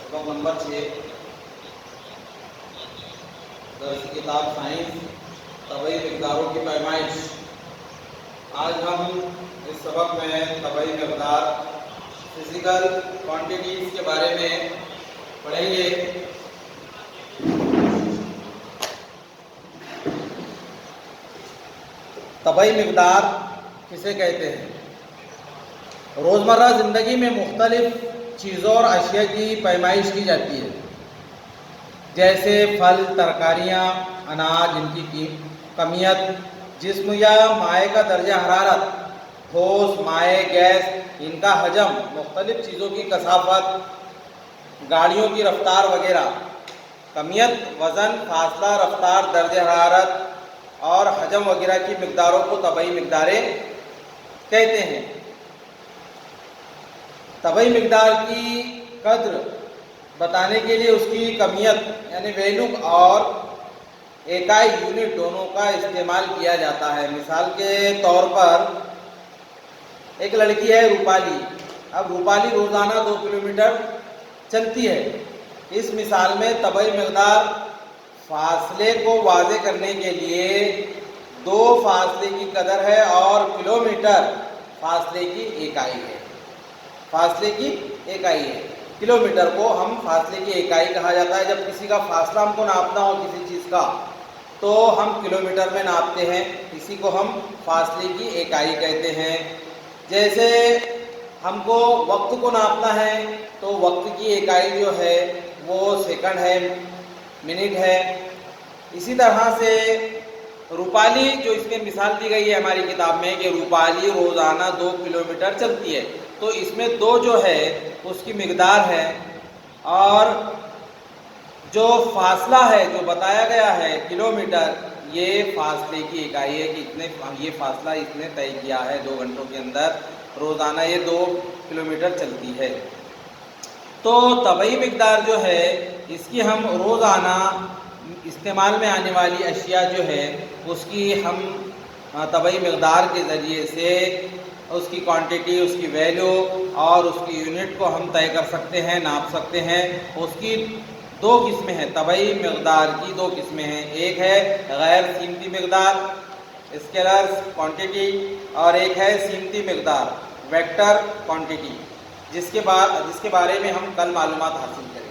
सबक नंबर 6 दर्स किताब साइंस तबई मिक़दारों की पैमाइश। आज हम इस सबक में तबई मिक़दार फिज़िकल क्वांटिटीज़ के बारे में पढ़ेंगे। तबई मिक़दार किसे कहते हैं? रोज़मर्रा ज़िंदगी में मुख्तलिफ़ चीज़ों और अशिया की पैमाइश की जाती है, जैसे फल, तरकारियाँ, अनाज, इनकी कमियत, जिस्म या माए का दर्जा हरारत, ठोस, माए, गैस, इनका हजम, मुख्तलिफ़ चीज़ों की कसाफत, गाड़ियों की रफ्तार वगैरह। कमियत, वज़न, फासला, रफ्तार, दर्जा हरारत और हजम वगैरह की मिक़दारों को तबई मिक़दारें कहते हैं। तबई मिक़दार की कद्र बताने के लिए उसकी कमियत यानी वैल्यू और इकाई यूनिट दोनों का इस्तेमाल किया जाता है। मिसाल के तौर पर एक लड़की है रूपाली। अब रूपाली रोज़ाना 2 किलोमीटर चलती है। इस मिसाल में तबई मिक़दार फासले को वाज़े करने के लिए 2 फासले की कदर है और किलोमीटर फासले की इकाई है। फासले की इकाई है। किलोमीटर को हम फासले की इकाई कहा जाता है। जब किसी का फासला हमको नापना हो किसी चीज़ का तो हम किलोमीटर में नापते हैं, इसी को हम फासले की इकाई कहते हैं। जैसे हमको वक्त को नापना है तो वक्त की इकाई जो है वो सेकंड है, मिनट है। इसी तरह से रूपाली जो इसमें मिसाल दी गई है हमारी किताब में कि रूपाली रोज़ाना 2 किलोमीटर चलती है, तो इसमें 2 जो है उसकी मिक़दार है और जो फासला है जो बताया गया है किलोमीटर, ये फासले की इकाई है कि इतने ये फासला इसने तय किया है 2 घंटों के अंदर रोज़ाना ये 2 किलोमीटर चलती है। तो तबई मिक़दार जो है इसकी हम रोज़ाना इस्तेमाल में आने वाली अशिया जो है उसकी हम तबई मिक़दार के ज़रिए से उसकी क्वांटिटी, उसकी वैल्यू और उसकी यूनिट को हम तय कर सकते हैं, नाप सकते हैं। उसकी 2 किस्में हैं, तबई मिक़दार की 2 किस्में हैं। एक है गैर सीमती मिक़दार, स्केलर क्वांटिटी, और एक है सीमती मिक़दार, वेक्टर क्वांटिटी, जिसके बारे में हम कल मालूमात हासिल करेंगे।